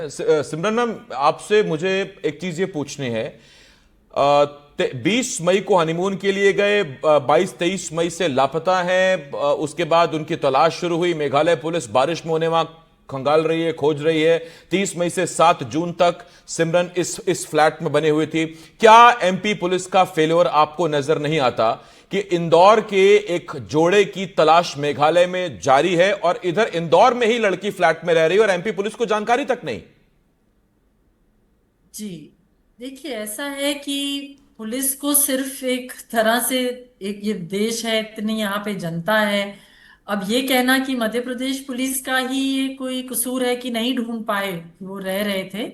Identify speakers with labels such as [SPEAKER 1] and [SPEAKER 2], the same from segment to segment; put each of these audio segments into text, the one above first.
[SPEAKER 1] सिमरन ma'am, आपसे मुझे एक चीज ये पूछनी है। 20 मई को हनीमून के लिए गए, 22-23 मई से लापता हैं। उसके बाद उनकी तलाश शुरू हुई। मेघालय पुलिस बारिश में उन्हें वहां खंगाल रही है, खोज रही है। 30 मई से 7 जून तक सिमरन इस फ्लैट में बनी हुई थी। क्या एमपी पुलिस का फेलियर आपको नजर नहीं आता कि इंदौर के एक जोड़े की तलाश मेघालय में जारी है और इधर इंदौर में ही लड़की फ्लैट में रह रही है और एमपी पुलिस को जानकारी तक नहीं?
[SPEAKER 2] जी, देखिए ऐसा है कि पुलिस को सिर्फ एक तरह से, एक ये देश है, इतनी यहाँ पे जनता है। अब ये कहना कि मध्य प्रदेश पुलिस का ही ये कोई कसूर है कि नहीं ढूंढ पाए कि वो रह रहे थे,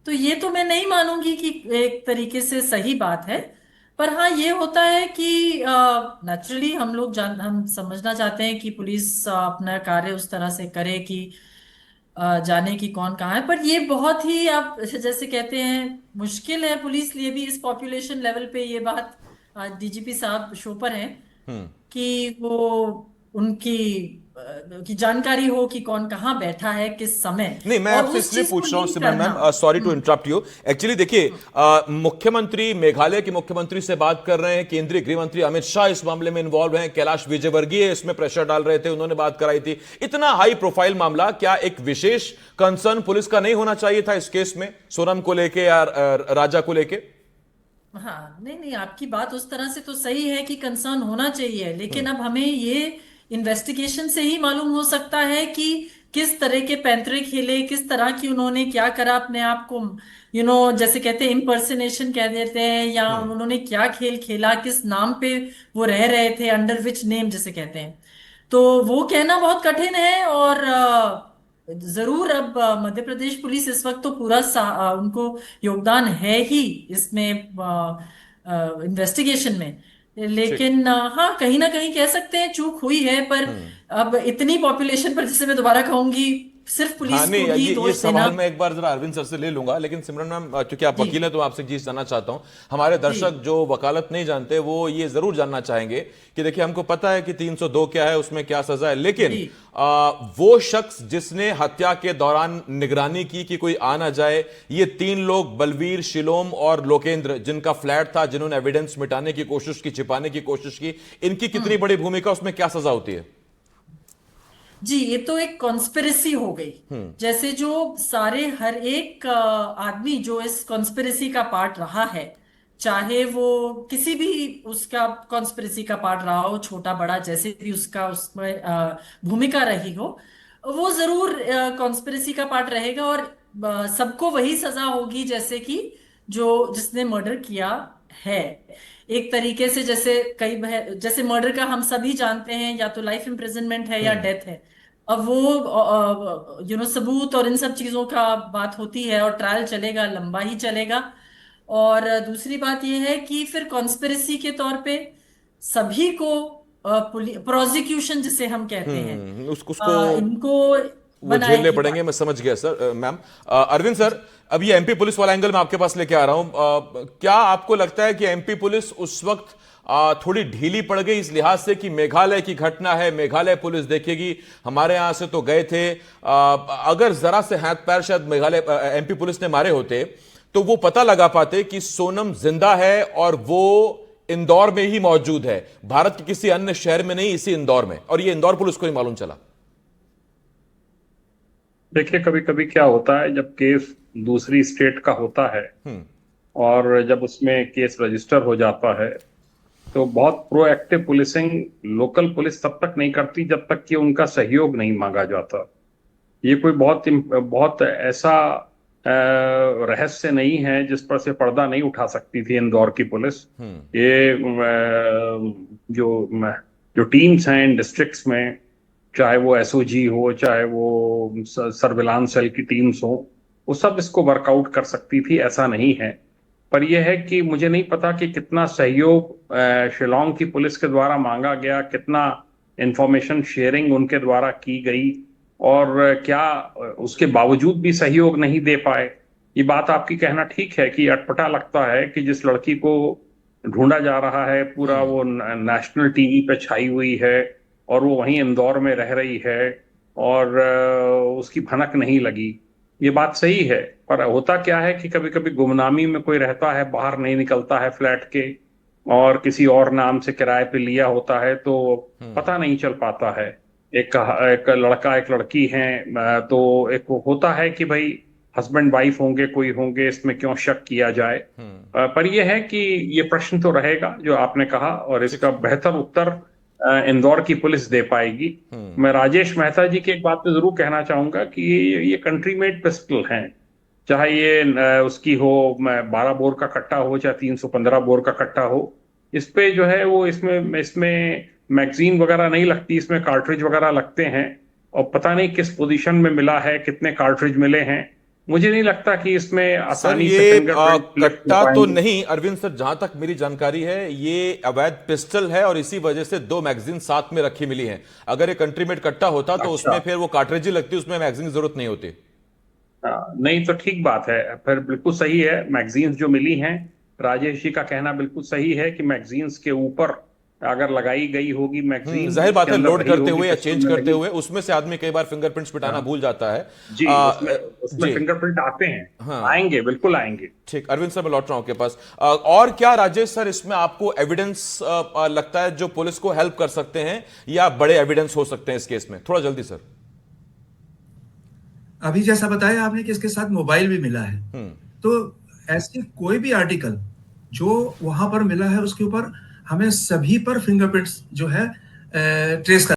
[SPEAKER 2] तो ये तो मैं नहीं मानूंगी कि एक तरीके से सही बात है। पर हाँ, ये होता है कि नेचुरली हम समझना चाहते हैं कि पुलिस अपना कार्य उस तरह से करे कि जाने की कौन कहाँ है। पर ये बहुत ही, आप जैसे कहते हैं, मुश्किल है पुलिस लिए भी इस पॉपुलेशन लेवल पे ये बात। डीजीपी साहब शो पर हैं कि वो उनकी की जानकारी हो कि कौन कहाँ बैठा है किस समय,
[SPEAKER 1] नहीं, मैं
[SPEAKER 2] और
[SPEAKER 1] आपसे
[SPEAKER 2] उस
[SPEAKER 1] इसलिए
[SPEAKER 2] चीज को
[SPEAKER 1] पूछ रहा हूं
[SPEAKER 2] नहीं
[SPEAKER 1] सिमरन
[SPEAKER 2] करना।
[SPEAKER 1] Ma'am, sorry to
[SPEAKER 2] hmm.
[SPEAKER 1] Interrupt you. Actually देखिए,
[SPEAKER 2] हम्म।
[SPEAKER 1] मुख्यमंत्री, मेघालय के मुख्यमंत्री से बात कर रहे हैं। केंद्रीय गृह मंत्री अमित शाह इस मामले में इन्वॉल्व हैं। कैलाश विजयवर्गीय इसमें प्रेशर डाल रहे थे, उन्होंने बात कराई थी। इतना हाई प्रोफाइल मामला, क्या एक विशेष कंसर्न पुलिस का नहीं होना चाहिए था इस केस में, सोनम को लेके या राजा को लेके?
[SPEAKER 2] हाँ, नहीं नहीं, आपकी बात उस तरह से तो सही है कि कंसर्न होना चाहिए, लेकिन अब हमें ये इन्वेस्टिगेशन से ही मालूम हो सकता है कि किस तरह के पैंतरे खेले, किस तरह की उन्होंने क्या करा अपने आप को, जैसे कहते हैं इम्पर्सनेशन कह देते हैं, या उन्होंने क्या खेल खेला, किस नाम पे वो रह रहे थे, अंडर विच नेम जिसे कहते हैं। तो वो कहना बहुत कठिन है। और जरूर अब मध्य प्रदेश पुलिस इस वक्त तो पूरा उनको योगदान है ही इसमें, इन्वेस्टिगेशन में।
[SPEAKER 1] ठीक।
[SPEAKER 2] लेकिन हाँ, कहीं ना कहीं कह सकते हैं चूक हुई है। पर अब इतनी पॉपुलेशन पर, जैसे मैं दोबारा कहूंगी, सिर्फ
[SPEAKER 1] हाँ,
[SPEAKER 2] पुलिस
[SPEAKER 1] नहीं,
[SPEAKER 2] को ही
[SPEAKER 1] ये
[SPEAKER 2] दोष देना।
[SPEAKER 1] सवाल मैं एक बार जरा अरविंद सर से ले लूंगा, लेकिन सिमरन मैम, क्योंकि आप
[SPEAKER 2] जी।
[SPEAKER 1] वकील हैं तो आपसे एक चीज जानना चाहता हूं। हमारे
[SPEAKER 2] जी।
[SPEAKER 1] दर्शक जो वकालत नहीं जानते वो ये जरूर जानना चाहेंगे कि देखिए, हमको पता है कि 302 क्या है, उसमें क्या सजा है, लेकिन
[SPEAKER 2] जी।
[SPEAKER 1] वो शख्स जिसने हत्या के दौरान निगरानी की कि कोई आ ना जाए, ये 3 लोग, बलवीर, शिलोम और लोकेंद्र, जिनका फ्लैट था, जिन्होंने एविडेंस मिटाने की कोशिश की, छिपाने की कोशिश की, इनकी कितनी
[SPEAKER 2] हम्म।
[SPEAKER 1] बड़ी भूमिका, उसमें क्या सजा होती है?
[SPEAKER 2] जी, ये तो एक कॉन्स्पिरेसी हो गई। जैसे जो सारे हर एक आदमी जो इस कॉन्स्पिरेसी का पार्ट रहा है, चाहे वो किसी भी उसका कॉन्स्पिरेसी का पार्ट रहा हो, छोटा बड़ा जैसे भी उसका उसमें भूमिका रही हो, वो जरूर कॉन्स्पिरेसी का पार्ट रहेगा। और सबको वही सजा होगी जैसे कि जो जिसने मर्डर किया है। एक तरीके से जैसे जैसे मर्डर का हम सभी जानते हैं, या तो लाइफ इम्प्रिजनमेंट है या डेथ है। अब वो सबूत और इन सब चीजों का बात होती है, और ट्रायल चलेगा, लंबा ही चलेगा। और दूसरी बात यह है कि फिर कॉन्स्पिरेसी के तौर पे सभी को प्रोसिक्यूशन जिसे हम कहते हैं,
[SPEAKER 1] उसको
[SPEAKER 2] इनको
[SPEAKER 1] वो झेलने
[SPEAKER 2] बनाएगी
[SPEAKER 1] पड़ेंगे।
[SPEAKER 2] बात।
[SPEAKER 1] मैं समझ गया सर। मैम, अरविंद सर, अब ये एमपी पुलिस वाला एंगल मैं आपके पास लेके आ रहा हूं। क्या आपको लगता है कि एमपी पुलिस उस वक्त थोड़ी ढीली पड़ गई इस लिहाज से कि मेघालय की घटना है, मेघालय पुलिस देखेगी, हमारे यहां से तो गए थे, अगर जरा से हाथ पैर शायद मेघालय एमपी पुलिस ने मारे होते तो वो पता लगा पाते कि सोनम जिंदा है और वो इंदौर में ही मौजूद है, भारत के किसी अन्य शहर में नहीं, इसी इंदौर में, और ये इंदौर पुलिस को ही मालूम चला।
[SPEAKER 3] देखिए, कभी कभी क्या होता है जब केस दूसरी स्टेट का होता है और जब उसमें केस रजिस्टर हो जाता है, तो बहुत प्रोएक्टिव पुलिसिंग लोकल पुलिस तब तक नहीं करती जब तक कि उनका सहयोग नहीं मांगा जाता। ये कोई बहुत ऐसा रहस्य नहीं है जिस पर से पर्दा नहीं उठा सकती थी इंदौर की पुलिस। ये जो टीम्स हैं इन डिस्ट्रिक्ट्स में, चाहे वो एसओजी हो, चाहे वो सर्विलांस सेल की टीम्स हो, वो सब इसको वर्कआउट कर सकती थी, ऐसा नहीं है। पर यह है कि मुझे नहीं पता कि कितना सहयोग शिलोंग की पुलिस के द्वारा मांगा गया, कितना इंफॉर्मेशन शेयरिंग उनके द्वारा की गई, और क्या उसके बावजूद भी सहयोग नहीं दे पाए। ये बात आपकी कहना ठीक है कि अटपटा लगता है कि जिस लड़की को ढूंढा जा रहा है, पूरा वो नेशनल टीवी पे छाई हुई है, और वो वहीं इंदौर में रह रही है, और उसकी भनक नहीं लगी। ये बात सही है, पर होता क्या है कि कभी कभी गुमनामी में कोई रहता है, बाहर नहीं निकलता है फ्लैट के, और किसी और नाम से किराए पे लिया होता है, तो पता नहीं चल पाता है। एक लड़का एक लड़की हैं, तो एक होता है कि भाई हस्बैंड वाइफ होंगे, कोई होंगे, इसमें क्यों शक किया जाए। पर यह है कि ये प्रश्न तो रहेगा जो आपने कहा, और इसका बेहतर उत्तर इंदौर की पुलिस दे पाएगी। मैं राजेश मेहता जी की एक बात तो जरूर कहना चाहूंगा कि ये कंट्री मेड पिस्टल हैं, चाहे ये उसकी हो 12 बोर का कट्टा हो, चाहे 315 बोर का कट्टा हो। इस पे जो है वो इसमें इसमें मैगजीन वगैरह नहीं लगती, इसमें कार्ट्रिज वगैरह लगते हैं, और पता नहीं किस पोजीशन में मिला है, कितने कार्ट्रिज मिले हैं। मुझे नहीं लगता कि इसमें
[SPEAKER 1] सर
[SPEAKER 3] आसानी से
[SPEAKER 1] ये
[SPEAKER 3] फिंगरप्रिंट लग
[SPEAKER 1] कट्टा तो
[SPEAKER 3] पाएंगे।
[SPEAKER 1] नहीं अरविंद सर, जहां तक मेरी जानकारी है ये अवैध पिस्टल है और इसी वजह से 2 मैगजीन साथ में रखी मिली हैं। अगर ये कंट्री मेड कट्टा होता तो
[SPEAKER 3] अच्छा।
[SPEAKER 1] उसमें फिर वो कार्ट्रिज ही लगती, उसमें मैगजीन की जरूरत नहीं होती।
[SPEAKER 3] नहीं तो ठीक बात है, फिर बिल्कुल सही है। मैगजीन्स जो मिली हैं, राजेश जी का कहना बिल्कुल सही है कि मैगजीन्स के ऊपर अगर लगाई गई होगी मैगजीन,
[SPEAKER 1] जाहिर बात
[SPEAKER 3] उसके
[SPEAKER 1] है,
[SPEAKER 3] अंदर
[SPEAKER 1] लोड
[SPEAKER 3] रही
[SPEAKER 1] करते
[SPEAKER 3] होगी,
[SPEAKER 1] हुए या
[SPEAKER 3] पिस्टल
[SPEAKER 1] चेंज
[SPEAKER 3] में
[SPEAKER 1] करते
[SPEAKER 3] रही।
[SPEAKER 1] हुए उसमें से आदमी कई बार फिंगरप्रिंट्स मिटाना भूल जाता है।
[SPEAKER 3] जी, उसमें
[SPEAKER 1] जी
[SPEAKER 3] फिंगरप्रिंट आते हैं।
[SPEAKER 1] हाँ
[SPEAKER 3] आएंगे, बिल्कुल आएंगे।
[SPEAKER 1] ठीक, अरविंद सर मैं लौट रहा हूं आपके पास। और क्या राजेश सर इसमें आपको एविडेंस लगता है जो पुलिस को हेल्प कर सकते हैं, या बड़े एविडेंस हो सकते हैं इस केस में? थोड़ा जल्दी सर।
[SPEAKER 4] अभी जैसा बताया आपने कि इसके साथ मोबाइल भी मिला है, तो ऐसे कोई भी आर्टिकल जो वहां पर मिला है उसके ऊपर हमें सभी पर फिंगरप्रिंट्स जो है ट्रेस